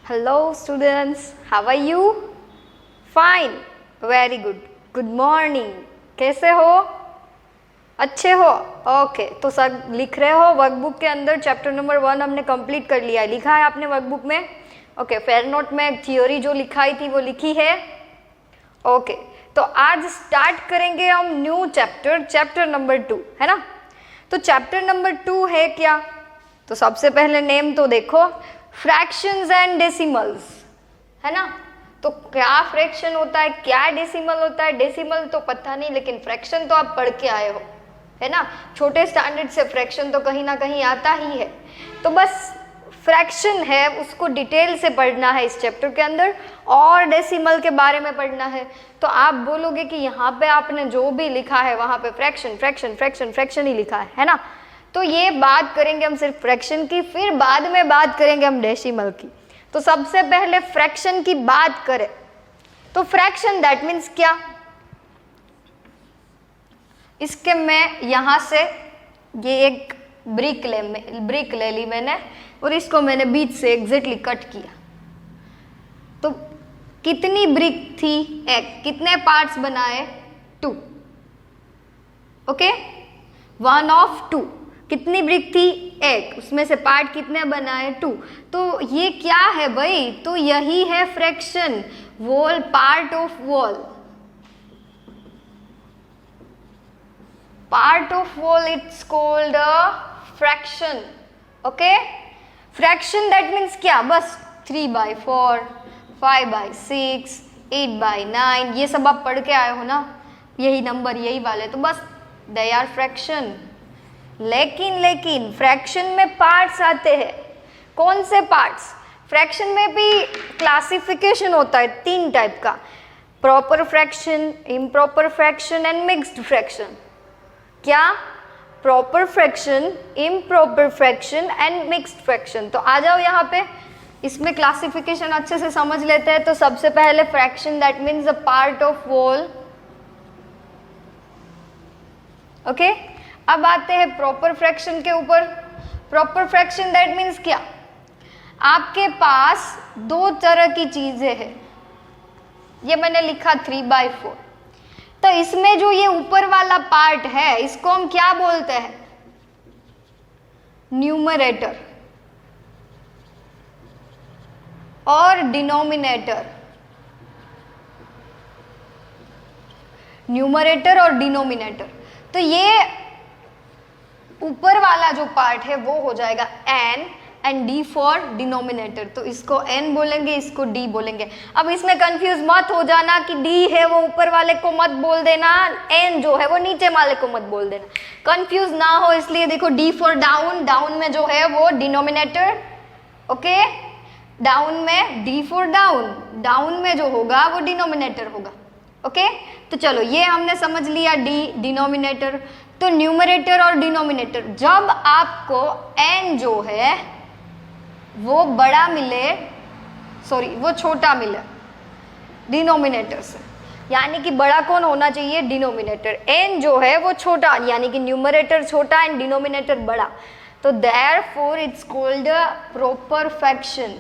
Hello students, how are you? Fine, very good. Good morning. कैसे हो? अच्छे हो? ओके तो सब लिख रहे हो वर्कबुक के अंदर। चैप्टर नंबर 1 हमने कंप्लीट कर लिया है। लिखा है आपने वर्कबुक में? ओके, फेयर नोट में थियोरी जो लिखाई थी वो लिखी है? ओके, तो आज स्टार्ट करेंगे हम न्यू चैप्टर नंबर 2, है ना। तो चैप्टर नंबर 2 है क्या? तो सबसे पहले नेम तो देखो, फ्रैक्शंस एंड डेसिमल्स, है ना। तो क्या फ्रैक्शन होता है, क्या डेसिमल होता है? डेसिमल तो पता नहीं, लेकिन फ्रैक्शन तो आप पढ़ के आए हो, है ना। छोटे स्टैंडर्ड से फ्रैक्शन तो कहीं ना कहीं आता ही है। तो बस फ्रैक्शन है उसको डिटेल से पढ़ना है इस चैप्टर के अंदर, और डेसिमल के बारे में पढ़ना है। तो आप बोलोगे कि यहाँ पे आपने जो भी लिखा है वहाँ पे फ्रैक्शन फ्रैक्शन फ्रैक्शन फ्रैक्शन ही लिखा है ना। तो ये बात करेंगे हम सिर्फ फ्रैक्शन की, फिर बाद में बात करेंगे हम डेसिमल की। तो सबसे पहले फ्रैक्शन की बात करें तो फ्रैक्शन दैट मीन्स क्या? इसके मैं यहाँ से ये एक ब्रिक ले ली मैंने, और इसको मैंने बीच से एग्जैक्टली कट किया। तो कितनी ब्रिक थी? एक। कितने पार्ट्स बनाए? 2। Okay, 1 of 2। कितनी ब्रिक थी? 1। उसमें से पार्ट कितने बनाए? 2। तो ये क्या है भाई? तो यही है fraction, wall, part of wall. Part of wall it's called a fraction. Okay, fraction that means क्या? बस 3/4, 5/6, 8/9, ये सब आप पढ़ के आए हो ना, यही नंबर यही वाले, तो बस दे आर फ्रैक्शन। लेकिन फ्रैक्शन में पार्ट्स आते हैं। कौन से पार्ट्स? फ्रैक्शन में भी क्लासिफिकेशन होता है 3 टाइप का, proper fraction, improper fraction and mixed fraction. क्या? Proper fraction, improper fraction and mixed fraction. तो आ जाओ यहाँ पे, इसमें क्लासिफिकेशन अच्छे से समझ लेते हैं। तो सबसे पहले fraction that means a part of wall. Okay, अब आते हैं प्रॉपर फ्रैक्शन के ऊपर। प्रॉपर फ्रैक्शन दैट मीन्स क्या? आपके पास 2 तरह की चीजें हैं। ये मैंने लिखा 3/4। तो इसमें जो ये ऊपर वाला पार्ट है इसको हम क्या बोलते हैं? न्यूमरेटर और डिनोमिनेटर। न्यूमरेटर और डिनोमिनेटर। तो ये ऊपर वाला जो पार्ट है वो हो जाएगा n and d for denominator. तो इसको n बोलेंगे, इसको d बोलेंगे। अब इसमें कंफ्यूज मत हो जाना कि d है वो ऊपर वाले को मत बोल देना, n जो है वो नीचे वाले को मत बोल देना, कंफ्यूज ना हो इसलिए। देखो d फॉर डाउन, डाउन में जो है वो डिनोमिनेटर। ओके, डाउन में d फॉर डाउन, डाउन में जो होगा वो डिनोमिनेटर होगा। ओके, तो चलो ये हमने समझ लिया d डिनोमिनेटर। तो न्यूमरेटर और डिनोमिनेटर, जब आपको n जो है वो बड़ा मिले, सॉरी वो छोटा मिले डिनोमिनेटर से, यानी कि बड़ा कौन होना चाहिए? डिनोमिनेटर। n जो है वो छोटा, यानी कि न्यूमरेटर छोटा एंड डिनोमिनेटर बड़ा। तो therefore it's called a proper fraction.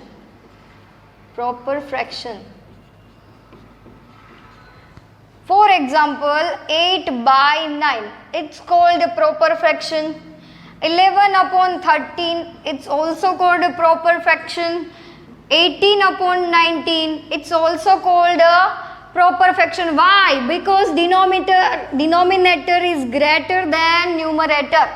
Proper fraction. For example, 8/9, it's called a proper fraction. 11/13, it's also called a proper fraction. 18/19, it's also called a proper fraction. Why? Because denominator is greater than numerator.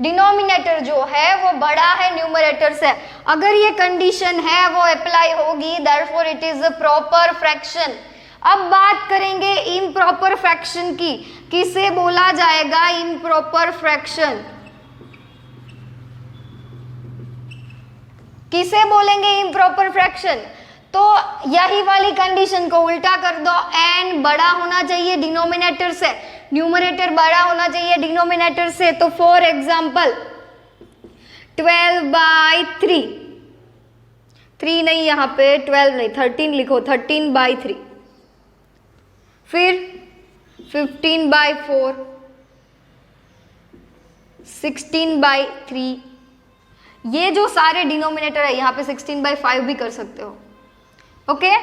Denominator जो है वो बड़ा है numerator से। अगर ये condition है वो अप्लाई होगी, therefore it is a proper fraction. अब बात करेंगे इम्प्रॉपर फ्रैक्शन की। किसे बोला जाएगा इम्प्रॉपर फ्रैक्शन? किसे बोलेंगे इम्प्रॉपर फ्रैक्शन? तो यही वाली कंडीशन को उल्टा कर दो, n बड़ा होना चाहिए डिनोमिनेटर से, न्यूमरेटर बड़ा होना चाहिए डिनोमिनेटर से। तो फॉर एग्जाम्पल 12/3, 3 नहीं यहाँ पे, 12 नहीं 13 लिखो, 13/3। फिर 15/4, 16/3, ये जो सारे डिनोमिनेटर है यहाँ पे 16/5 भी कर सकते हो। ओके,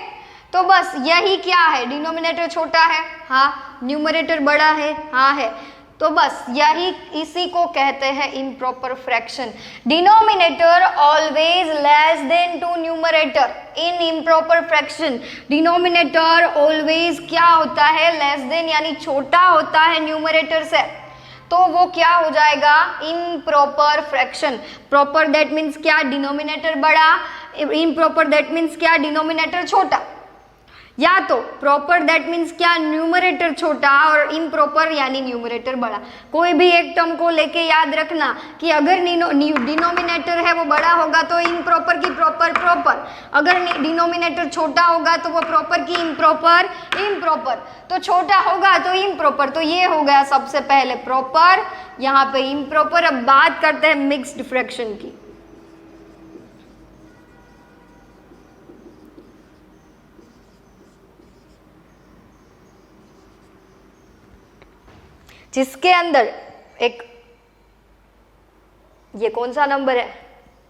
तो बस यही क्या है, डिनोमिनेटर छोटा है, हाँ, न्यूमरेटर बड़ा है, हाँ है, तो बस यही इसी को कहते हैं improper fraction. Denominator always less than to numerator in improper fraction. Denominator always क्या होता है, लेस देन यानी छोटा होता है न्यूमरेटर से, तो वो क्या हो जाएगा, improper fraction. Proper that means क्या, डिनोमिनेटर बड़ा, इम्प्रॉपर दैट मीन्स क्या, डिनोमिनेटर छोटा, या तो प्रॉपर दैट मीन्स क्या, न्यूमरेटर छोटा, और इम्प्रॉपर यानी न्यूमरेटर बड़ा। कोई भी एक टर्म को लेके याद रखना कि अगर डिनोमिनेटर है वो बड़ा होगा तो इम्प्रॉपर की प्रॉपर प्रॉपर, अगर डिनोमिनेटर छोटा होगा तो वो प्रॉपर की इम्प्रॉपर इम्प्रॉपर, तो छोटा होगा तो इम्प्रॉपर। तो ये हो गया सबसे पहले प्रॉपर, यहाँ पे इम्प्रॉपर। अब बात करते हैं मिक्स्ड फ्रैक्शन की। जिसके अंदर एक, ये कौन सा नंबर है,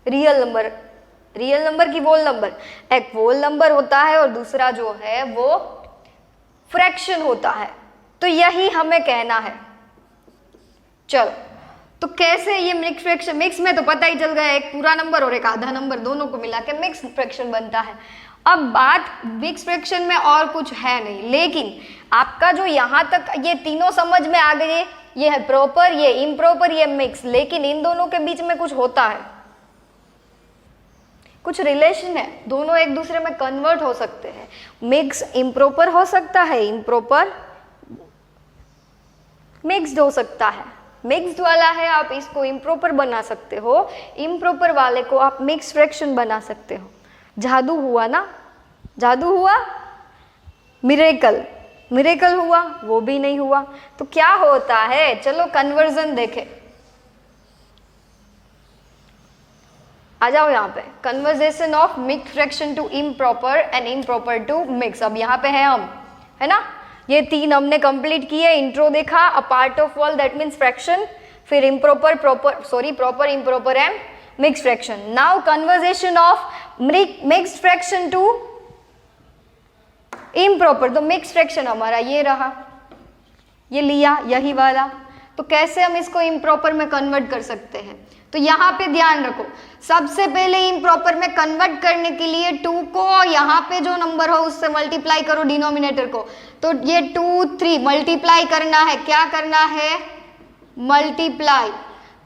रियल नंबर, रियल नंबर की वोल नंबर, एक वोल नंबर होता है और दूसरा जो है वो फ्रैक्शन होता है। तो यही हमें कहना है। चलो, तो कैसे ये मिक्स फ्रैक्शन, मिक्स में तो पता ही चल गया, एक पूरा नंबर और एक आधा नंबर दोनों को मिला के मिक्स फ्रैक्शन बनता है। अब बात मिक्स फ्रैक्शन में और कुछ है नहीं, लेकिन आपका जो यहाँ तक ये तीनों समझ में आ गए, ये है प्रॉपर, ये इम्प्रॉपर, ये मिक्स, लेकिन इन दोनों के बीच में कुछ होता है, कुछ रिलेशन है, दोनों एक दूसरे में कन्वर्ट हो सकते हैं। मिक्स इम्प्रॉपर हो सकता है, इम्प्रॉपर मिक्स्ड हो सकता है। मिक्स्ड वाला है आप इसको इम्प्रॉपर बना सकते हो, इम्प्रॉपर वाले को आप मिक्स फ्रैक्शन बना सकते हो। जादू हुआ ना, जादू हुआ, मिरेकल, मिरेकल हुआ, वो भी नहीं हुआ। तो क्या होता है, चलो कन्वर्जन देखें। आ जाओ यहाँ पे, conversation of mix fraction to improper and improper to mix. अब यहाँ पे है हम, है ना, ये तीन हमने कंप्लीट किए। इंट्रो देखा, a part of all that means fraction, फिर improper, proper, improper and mix fraction. Now conversion of mixed fraction to improper. तो मिक्स फ्रैक्शन हमारा ये रहा, ये लिया यही वाला। तो कैसे हम इसको इम्प्रॉपर में कन्वर्ट कर सकते हैं, तो यहाँ पे ध्यान रखो, सबसे पहले इम्प्रॉपर में कन्वर्ट करने के लिए 2 को यहाँ पे जो नंबर हो उससे मल्टीप्लाई करो डिनोमिनेटर को। तो ये 2, 3 मल्टीप्लाई करना है, क्या करना है, मल्टीप्लाई।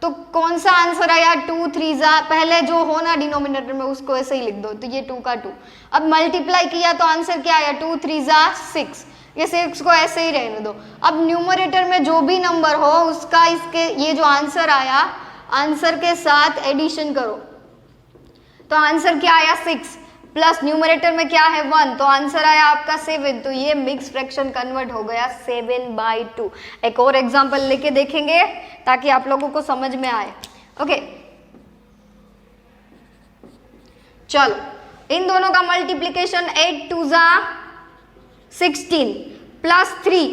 तो कौन सा आंसर आया, 2 3 जा, पहले जो हो ना डिनोमिनेटर में उसको ऐसे ही लिख दो, तो ये 2 का 2। अब मल्टीप्लाई किया तो आंसर क्या आया, 2 3 जा 6, ये 6 को ऐसे ही रहने दो। अब न्यूमरेटर में जो भी नंबर हो उसका इसके ये जो आंसर आया, आंसर के साथ एडिशन करो, तो आंसर क्या आया 6, प्लस न्यूमरेटर में क्या है 1, तो आंसर आया आपका 7। तो ये मिक्स फ्रैक्शन कन्वर्ट हो गया 7/2। एक और एग्जांपल लेके देखेंगे ताकि आप लोगों को समझ में आए। ओके, चलो, इन दोनों का मल्टीप्लीकेशन 8 2 जा 16 प्लस 3,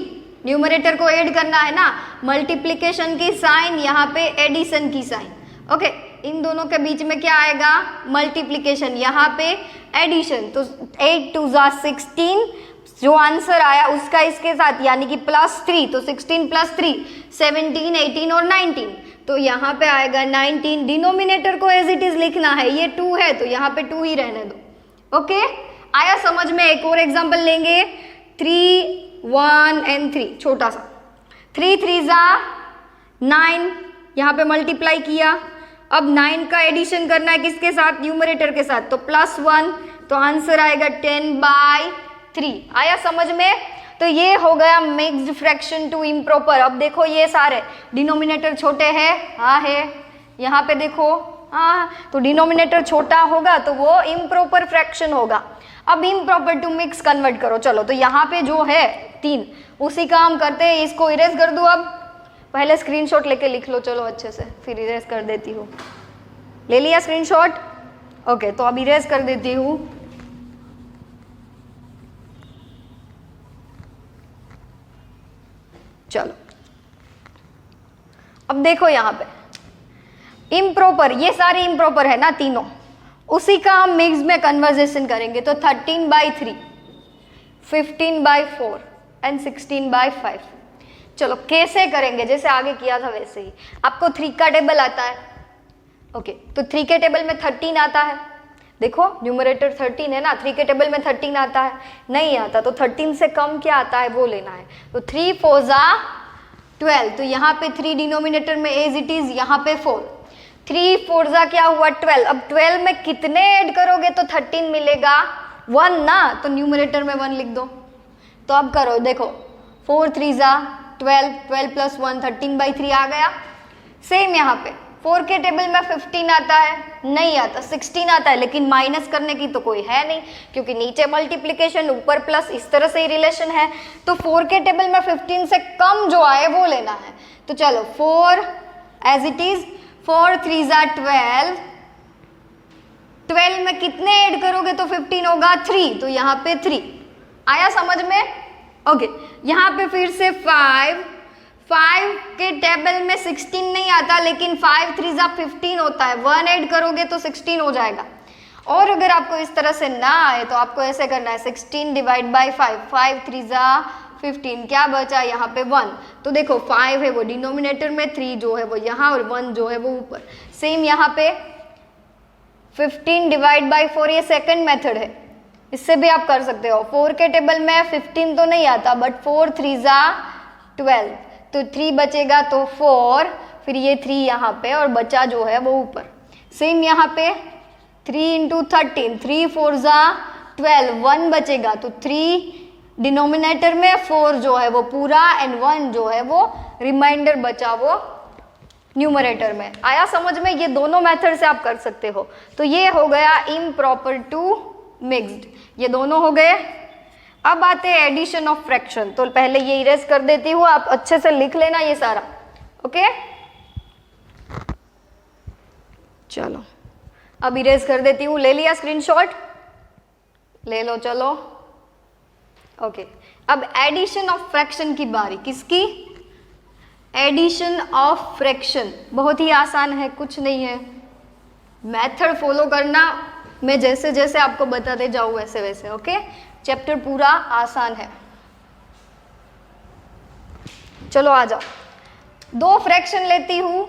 न्यूमरेटर को ऐड करना है ना, मल्टीप्लीकेशन की साइन, यहाँ पे एडिशन की साइन। ओके, इन दोनों के बीच में क्या आएगा, मल्टीप्लीकेशन, यहाँ पे एडिशन। तो 8 2 जा 16, जो आंसर आया उसका इसके साथ यानी कि प्लस 3, तो 16 प्लस 3 17 18 और 19, तो यहाँ पे आएगा 19। डिनोमिनेटर को एज इट इज लिखना है, ये 2 है तो यहाँ पे 2 ही रहने दो। ओके, आया समझ में। एक और एग्जाम्पल लेंगे, 3 1 and 3, छोटा सा, 3 3 जा 9, यहाँ पे मल्टीप्लाई किया। अब 9 का एडिशन करना है किसके साथ, न्यूमरेटर के साथ, तो +1, तो आंसर आएगा 10/3। आया समझ में। तो ये हो गया मिक्स्ड फ्रैक्शन टू इम्प्रॉपर। अब देखो ये सारे डिनोमिनेटर छोटे हैं, हाँ है, यहाँ पे देखो, हाँ, तो डिनोमिनेटर छोटा होगा तो वो इम्प्रॉपर फ्रैक्शन होगा। अब इम्प्रॉपर टू मिक्स कन्वर्ट करो। चलो, तो यहाँ पे जो है 3, उसी का हम करते हैं, इसको इरेज कर दूँ। अब पहले स्क्रीनशॉट लेके लिख लो, चलो अच्छे से, फिर इरेज कर देती हूँ। ले लिया स्क्रीनशॉट? ओके, तो अब इरेज कर देती हूँ। चलो, अब देखो यहाँ पे इम्प्रॉपर, ये सारे इम्प्रॉपर है ना तीनों, उसी का हम मिक्स में कन्वर्जेशन करेंगे। तो 13/3, 15/4 एंड 16/5। चलो कैसे करेंगे, जैसे आगे किया था वैसे ही। आपको 3 का टेबल आता है, ओके, तो 3 के टेबल में 13 आता है। देखो न्यूमरेटर 13 है ना, 3 के टेबल में 13 आता है, नहीं आता तो 13 से कम क्या आता है वो लेना है। तो 3 4 12, तो यहाँ पे 3 डिनोमिनेटर में एज इट इज, यहाँ पे 4, 3 4 क्या हुआ 12। अब 12 में कितने ऐड करोगे तो 13 मिलेगा, 1 ना, तो न्यूमरेटर में 1 लिख दो। तो अब करो, देखो 4 3 12, 12 + 1 13/3 आ गया। सेम यहाँ पे 4 के टेबल में 15 आता है, नहीं आता, 16 आता है, लेकिन माइनस करने की तो कोई है नहीं, क्योंकि नीचे मल्टीप्लिकेशन ऊपर प्लस, इस तरह से ही रिलेशन है। तो 4 के टेबल में 15 से कम जो आए वो लेना है। तो चलो 4 एज इट इज, 4 3 12, 12 में कितने ऐड करोगे तो 15 होगा 3, तो यहाँ पे 3 आया समझ में, ओके। यहाँ पे फिर से 5 के टेबल में 16 नहीं आता, लेकिन 5 3 15 होता है, 1 ऐड करोगे तो 16 हो जाएगा। और अगर आपको इस तरह से ना आए तो आपको ऐसे करना है, 16 / 5, 5 3 15, क्या बचा यहाँ पे 1। तो देखो 5 है वो डिनोमिनेटर में, 3 जो है वो यहाँ, और 1 जो है वो ऊपर। सेम यहाँ पे 15 / 4, ये सेकंड मेथड है, इससे भी आप कर सकते हो। 4 के टेबल में 15 तो नहीं आता, बट 4 3 12, तो 3 बचेगा तो 4, फिर ये 3 यहाँ पे, और बचा जो है वो ऊपर। सेम यहाँ पे 3 × 13, 3 4 12, 1 बचेगा तो 3 डिनोमिनेटर में, 4 जो है वो पूरा, एंड 1 जो है वो रिमाइंडर बचा वो न्यूमरेटर में। आया समझ में, ये दोनों मेथड से आप कर सकते हो। तो ये हो गया इम्प्रॉपर टू मिक्स्ड, ये दोनों हो गए। अब आते हैं एडिशन ऑफ फ्रैक्शन। तो पहले ये इरेज कर देती हूँ, आप अच्छे से लिख लेना ये सारा, ओके। चलो अब इरेज कर देती हूँ, ले लिया स्क्रीनशॉट, ले लो, चलो ओके। अब एडिशन ऑफ फ्रैक्शन की बारी, किसकी, एडिशन ऑफ फ्रैक्शन। बहुत ही आसान है, कुछ नहीं है, मेथड फॉलो करना, मैं जैसे जैसे आपको बताते जाऊँ वैसे वैसे, ओके। चैप्टर पूरा आसान है। चलो आ जाओ, 2 फ्रैक्शन लेती हूं,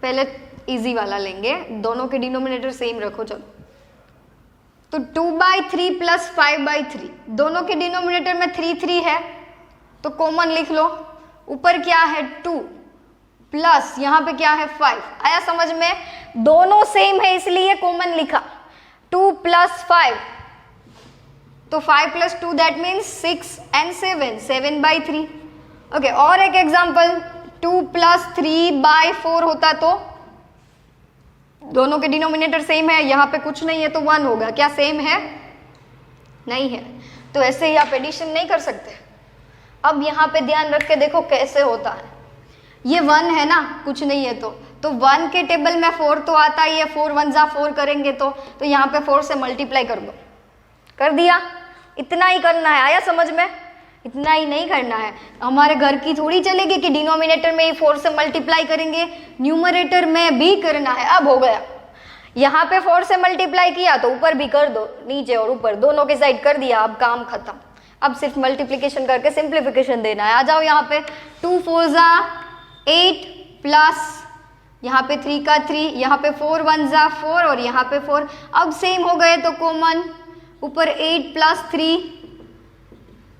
पहले इजी वाला लेंगे, दोनों के डिनोमिनेटर सेम रखो। चलो तो 2/3 + 5/3, दोनों के डिनोमिनेटर में 3 3 है, तो कॉमन लिख लो। ऊपर क्या है 2, प्लस यहाँ पे क्या है 5। आया समझ में, दोनों सेम है इसलिए कॉमन लिखा। 2 + 5, तो 5 + 2 दैट मीन्स 6 and 7, 7/3, ओके। और एक एग्जांपल, 2 + 3/4 होता तो, दोनों के डिनोमिनेटर सेम है, यहाँ पे कुछ नहीं है तो 1 होगा, क्या सेम है, नहीं है, तो ऐसे ही आप एडिशन नहीं कर सकते। अब यहाँ पे ध्यान रख के देखो कैसे होता है। ये 1 है ना, कुछ नहीं है तो 1 के टेबल में 4 तो आता ही है, 4 1 4 करेंगे तो यहाँ पे 4 से मल्टीप्लाई कर दो, कर दिया। इतना ही करना है, आया समझ में, इतना ही नहीं करना है। हमारे घर की थोड़ी चलेगी कि डिनोमिनेटर में ही 4 से मल्टीप्लाई करेंगे, न्यूमरेटर में भी करना है। अब हो गया, यहाँ पे 4 से मल्टीप्लाई किया तो ऊपर भी कर दो, नीचे और ऊपर दोनों के साइड कर दिया, अब काम खत्म। अब सिर्फ मल्टीप्लिकेशन करके सिंप्लीफिकेशन देना है। आ जाओ यहाँ पे, 2 4 8 प्लस यहाँ पे 3 का 3, यहाँ पे 4 1 4 और यहाँ पे 4। अब सेम हो गए तो कॉमन, ऊपर 8 + 3,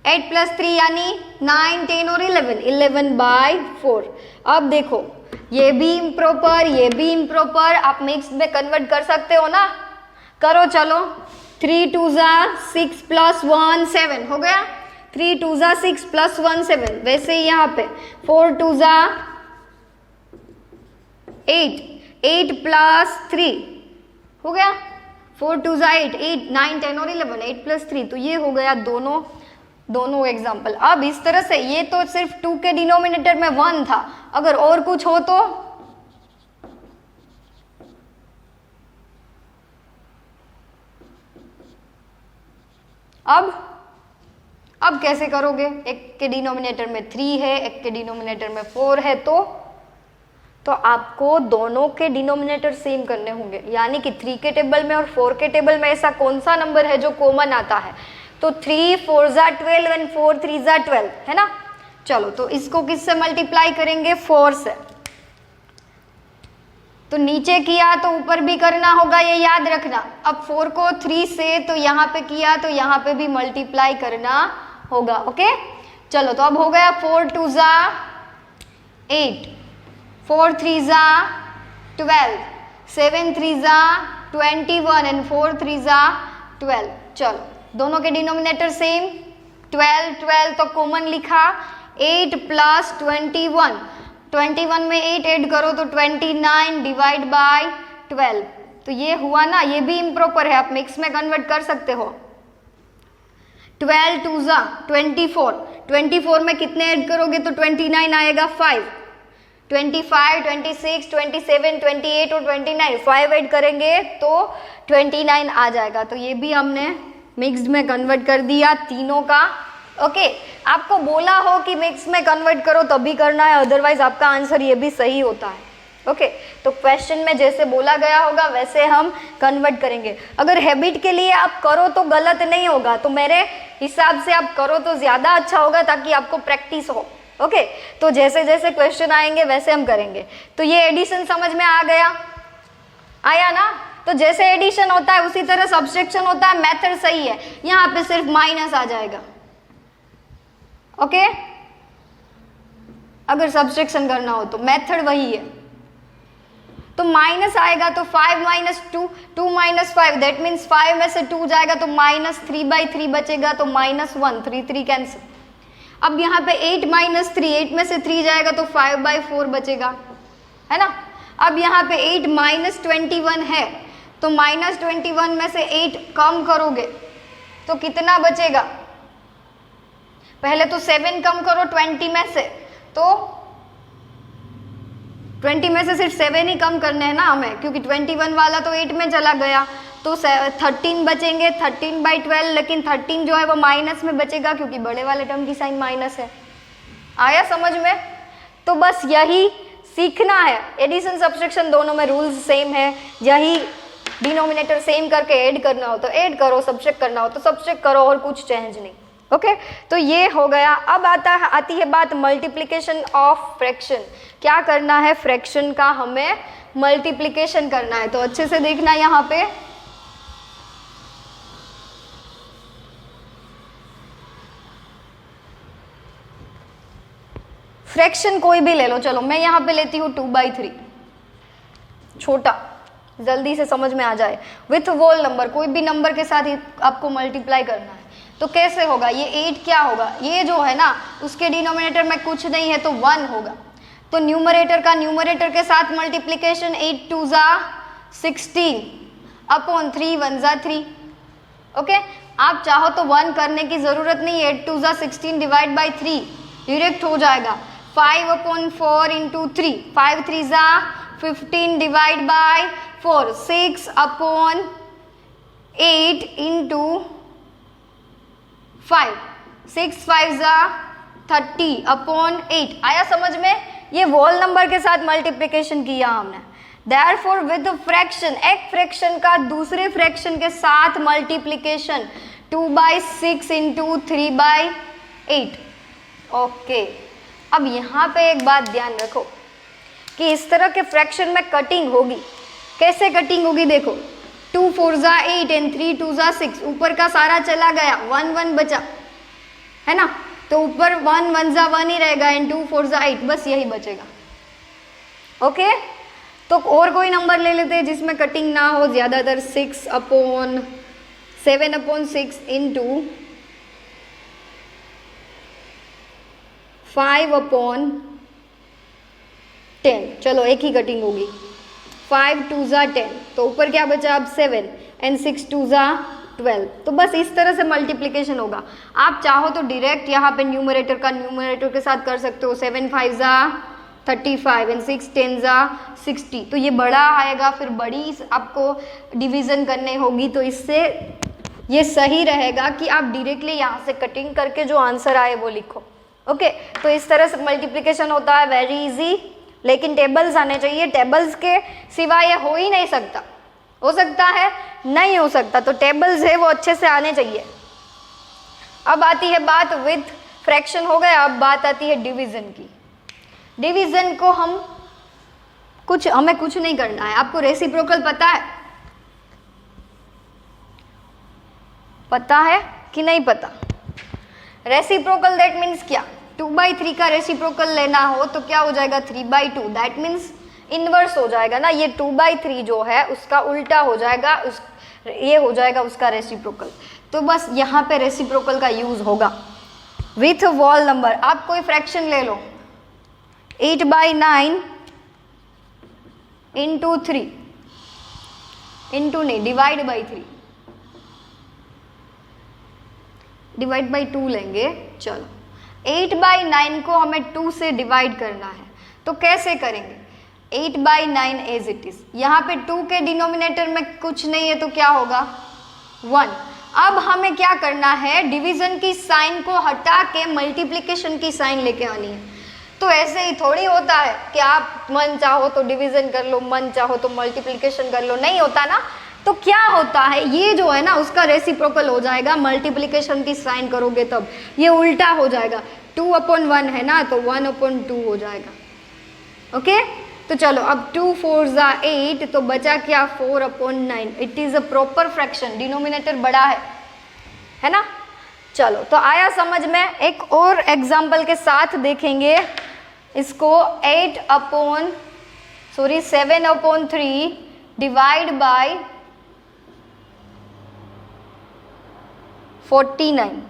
8 + 3 यानी 9 10 और 11, 11/4। अब देखो ये भी इम्प्रॉपर, ये भी इम्प्रॉपर, आप मिक्स में कन्वर्ट कर सकते हो ना, करो चलो। 3 2 6 + 1 7 हो गया, 3 2 6 + 1 7। वैसे ही यहाँ पे 4 2 8, 8 + 3 हो गया, 4 2 8, 8 9 10 और 11, 8 + 3। तो ये हो गया दोनों एग्जाम्पल। अब इस तरह से, ये तो सिर्फ 2 के डिनोमिनेटर में 1 था, अगर और कुछ हो तो अब अब कैसे करोगे, एक के डिनोमिनेटर में 3 है, एक के डिनोमिनेटर में 4 है, तो आपको दोनों के डिनोमिनेटर सेम करने होंगे, यानी कि 3 के टेबल में और 4 के टेबल में ऐसा कौन सा नंबर है जो कॉमन आता है, तो 3 4 जा 12 एंड 4 3 जा 12 है ना। चलो तो इसको किससे मल्टीप्लाई करेंगे, 4 से। तो नीचे किया तो ऊपर भी करना होगा, ये याद रखना। अब 4 को 3 से तो यहाँ पे किया तो यहाँ पे भी मल्टीप्लाई करना होगा। ओके चलो तो अब हो गया 4 2 जा 8, 4 3 जा 12, 7 3 जा 21 एंड 4 3 जा 12। चलो दोनों के डिनोमिनेटर सेम, 12 12 तो कॉमन लिखा, 8 प्लस 21, 21 में 8 ऐड करो तो 29 डिवाइड बाय 12। तो ये हुआ ना, ये भी इम्प्रॉपर है, आप मिक्स में कन्वर्ट कर सकते हो। 12 2 जा 24, 24 में कितने ऐड करोगे तो 29 आएगा, 5, 25 26 27 28 और 29 5 ऐड करेंगे तो 29 आ जाएगा। तो ये भी हमने मिक्स्ड में कन्वर्ट कर दिया तीनों का। ओके आपको बोला हो कि मिक्स में कन्वर्ट करो तभी करना है, अदरवाइज आपका आंसर ये भी सही होता है। ओके तो क्वेश्चन में जैसे बोला गया होगा वैसे हम कन्वर्ट करेंगे। अगर हैबिट के लिए आप करो तो गलत नहीं होगा, तो मेरे हिसाब से आप करो तो ज़्यादा अच्छा होगा ताकि आपको प्रैक्टिस हो। ओके तो जैसे जैसे क्वेश्चन आएंगे वैसे हम करेंगे। तो ये एडिशन समझ में आ गया, आया ना। तो जैसे एडिशन होता है उसी तरह सब्सट्रैक्शन होता है, मेथड सही है। यहाँ पे सिर्फ माइनस आ जाएगा। ओके अगर सब्सट्रैक्शन करना हो तो मेथड वही है। तो माइनस आएगा तो 5 माइनस 2, 2 माइनस 5 दैट मीन्स 5 में से 2 जाएगा तो माइनस 3/3 बचेगा, तो -1, 3 3 कैंसिल। अब यहाँ पे 8 माइनस 3, 8 में से 3 जाएगा तो 5/4 बचेगा, है ना। अब यहाँ पे 8 माइनस 21 है तो -21 में से 8 कम करोगे तो कितना बचेगा, पहले तो 7 कम करो 20 में से, तो 20 में से सिर्फ 7 ही कम करने हैं ना हमें, क्योंकि 21 वाला तो 8 में चला गया, तो 13 बचेंगे 13/12, लेकिन 13 जो है वो माइनस में बचेगा क्योंकि बड़े वाले टर्म की साइन माइनस है। आया समझ में। तो बस यही सीखना है, एडिशन सब्सट्रैक्शन दोनों में रूल्स सेम है, यही डिनोमिनेटर सेम करके ऐड करना हो तो ऐड करो, सब्सट्रैक्ट करना हो तो सब्सट्रैक्ट करो, और कुछ चेंज नहीं। ओके तो ये हो गया। अब आती है बात मल्टीप्लिकेशन ऑफ फ्रैक्शन। क्या करना है, फ्रैक्शन का हमें मल्टीप्लिकेशन करना है। तो अच्छे से देखना यहाँ पे, फ्रैक्शन कोई भी ले लो, चलो मैं यहाँ पे लेती हूँ 2/3, छोटा, जल्दी से समझ में आ जाए। विथ होल नंबर, कोई भी नंबर के साथ आपको मल्टीप्लाई करना है। तो कैसे होगा, ये 8 क्या होगा, ये जो है ना उसके डिनोमिनेटर में कुछ नहीं है तो 1 होगा। तो न्यूमरेटर का न्यूमरेटर के साथ मल्टीप्लिकेशन, 8 2 जा 16 अपॉन 3 1 जा 3। ओके आप चाहो तो 1 करने की जरूरत नहीं है, 8 2 जा 16 डिवाइड बाई 3 डायरेक्ट हो जाएगा। 5/4 इंटू 3, 5 3 जा 15 डिवाइड बाई 4, 6/8 इंटू 5, 6 5 जा 30/8। आया समझ में। ये होल नंबर के साथ मल्टीप्लिकेशन किया हमने। Therefore with the fraction, एक फ्रैक्शन का दूसरे फ्रैक्शन के साथ मल्टीप्लिकेशन 2/6 इंटू 3/8। ओके अब यहाँ पे एक बात ध्यान रखो कि इस तरह के फ्रैक्शन में कटिंग होगी। कैसे कटिंग होगी, देखो 2 4 जा 8 एंड 3 2 जा 6, ऊपर का सारा चला गया, 1 1 बचा, है ना। तो ऊपर 1 1 जा 1 ही रहेगा एंड 2 4 जा 8, बस यही बचेगा। ओके तो और कोई नंबर ले लेते हैं जिसमें कटिंग ना हो, ज़्यादातर 7/6 इंटू 5/10। चलो एक ही कटिंग होगी, 5 2 जा 10, तो ऊपर क्या बचा अब 7 एंड 6 2 जा 12। तो बस इस तरह से मल्टीप्लिकेशन होगा। आप चाहो तो डायरेक्ट यहाँ पे न्यूमरेटर का न्यूमरेटर के साथ कर सकते हो, 7 5 जा 35 एंड 6 10 जा 60। तो ये बड़ा आएगा, फिर बड़ी आपको डिवीज़न करनी होगी, तो इससे ये सही रहेगा कि आप डायरेक्टली यहाँ से कटिंग करके जो आंसर आए वो लिखो। ओके, तो इस तरह से मल्टीप्लिकेशन होता है, वेरी इजी। लेकिन टेबल्स आने चाहिए, टेबल्स के सिवा ये हो ही नहीं सकता। हो सकता है? नहीं हो सकता। तो टेबल्स है वो अच्छे से आने चाहिए। अब आती है बात, विथ फ्रैक्शन हो गया, अब बात आती है डिवीजन की। डिवीजन को हमें कुछ नहीं करना है। आपको रेसिप्रोकल पता है? पता है कि नहीं पता? रेसिप्रोकल दैट मीन्स क्या? 2/3 का रेसिप्रोकल लेना हो तो क्या हो जाएगा? 3/2। दैट मीन्स इनवर्स हो जाएगा ना, ये 2/3 जो है उसका उल्टा हो जाएगा, ये हो जाएगा उसका रेसिप्रोकल। तो बस यहाँ पे रेसिप्रोकल का यूज होगा। विथ वॉल नंबर, आप कोई फ्रैक्शन ले लो, 8/9 इंटू 3, इंटू नहीं, डिवाइड बाई 3, डिवाइड बाई 2 लेंगे। चलो, 8/9 को हमें 2 से डिवाइड करना है, तो कैसे करेंगे? 8/9 एज इट इज। यहाँ पे 2 के डिनोमिनेटर में कुछ नहीं है तो क्या होगा? 1। अब हमें क्या करना है? डिवीजन की साइन को हटा के मल्टीप्लिकेशन की साइन लेके आनी है। तो ऐसे ही थोड़ी होता है कि आप मन चाहो तो डिवीजन कर लो, मन चाहो तो मल्टीप्लिकेशन कर लो, नहीं होता ना। तो क्या होता है, ये जो है ना उसका रेसिप्रोकल हो जाएगा, मल्टीप्लिकेशन की साइन करोगे तब ये उल्टा हो जाएगा। 2/1 है ना, तो 1/2 हो जाएगा। ओके, तो चलो अब 2 4 = 8, तो बचा क्या? 4/9। It is a proper fraction, denominator बड़ा है ना। चलो, तो आया समझ में? एक और एग्जाम्पल के साथ देखेंगे इसको। 7/3 डिवाइड बाय 49।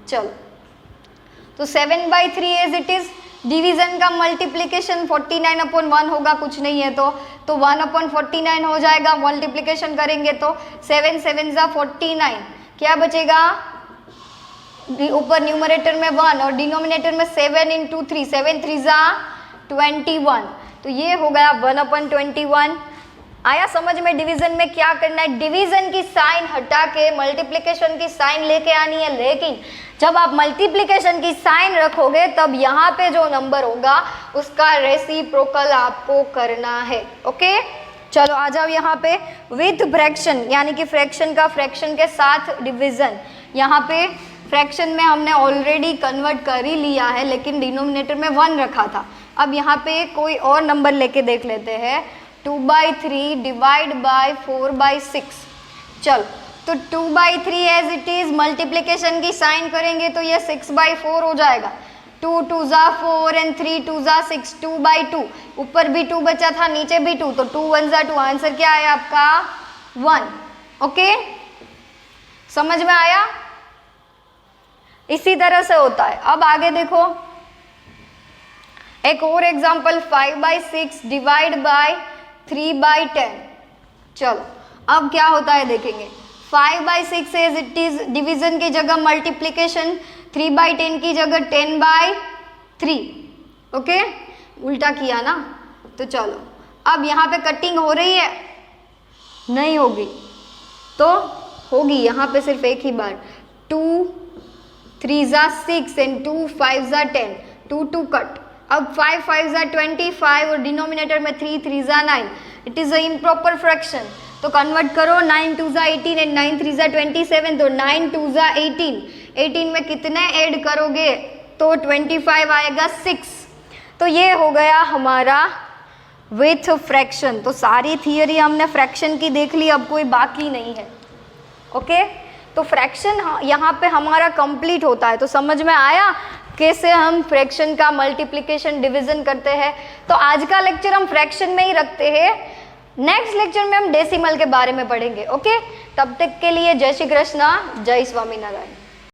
चलो, तो 7/3 एज इट इज। डिवीजन का मल्टीप्लिकेशन 49/1 होगा, कुछ नहीं है तो 1/49 हो जाएगा। मल्टीप्लिकेशन करेंगे तो 7 7 = 49, क्या बचेगा? ऊपर न्यूमरेटर में 1 और डिनोमिनेटर में 7 × 3, 7 3 = 21, तो ये हो गया 1/21। आया समझ में? डिवीजन में क्या करना है? डिवीजन की साइन हटा के मल्टीप्लिकेशन की साइन लेके आनी है। लेकिन जब आप मल्टीप्लिकेशन की साइन रखोगे तब यहाँ पे जो नंबर होगा उसका रेसिप्रोकल आपको करना है। ओके, चलो आ जाओ यहाँ पे। विथ फ्रैक्शन, यानी कि फ्रैक्शन का फ्रैक्शन के साथ डिवीजन। यहाँ पे फ्रैक्शन में हमने ऑलरेडी कन्वर्ट कर ही लिया है, लेकिन डिनोमिनेटर में 1 रखा था। अब यहाँ पे कोई और नंबर लेके देख लेते हैं। 2/3 डिवाइड बाय 4/6। चलो, तो 2/3 एज इट इज, मल्टीप्लिकेशन की साइन करेंगे तो ये 6/4 हो जाएगा। 2 2 = 4 and 3 2 = 6, 2/2। ऊपर भी 2 बचा था, नीचे भी 2, तो 2 1 = 2। आंसर क्या है आपका? 1। ओके, समझ में आया? इसी तरह से होता है। अब आगे देखो, एक और एग्जांपल, 5/6 डिवाइड बाय 3/10। चलो, अब क्या होता है देखेंगे। 5/6 एज इट इज, डिवीजन की जगह मल्टीप्लिकेशन, 3/10 की जगह 10/3। ओके, उल्टा किया ना। तो चलो, अब यहाँ पे कटिंग हो रही है? नहीं होगी, तो होगी यहाँ पे सिर्फ एक ही बार। 2 3 = 6 and 2 5 = 10, 2 2 कट। अब 5 5 = 25 और डिनोमिनेटर में 3 3 = 9। It is a improper fraction, तो कन्वर्ट करो। 9 2 = 18 and 9 3 = 27, तो 9 2 = 18। 18 में कितने ऐड करोगे तो 25 आएगा, 6। तो ये हो गया हमारा विथ फ्रैक्शन। तो सारी थियरी हमने फ्रैक्शन की देख ली, अब कोई बाकी नहीं है। ओके, तो फ्रैक्शन यहाँ पे हमारा कंप्लीट होता है। तो समझ में आया कैसे हम फ्रैक्शन का मल्टीप्लिकेशन डिवीजन करते हैं। तो आज का लेक्चर हम फ्रैक्शन में ही रखते हैं। नेक्स्ट लेक्चर में हम डेसिमल के बारे में पढ़ेंगे। ओके, तब तक के लिए जय श्री कृष्णा, जय स्वामीनारायण।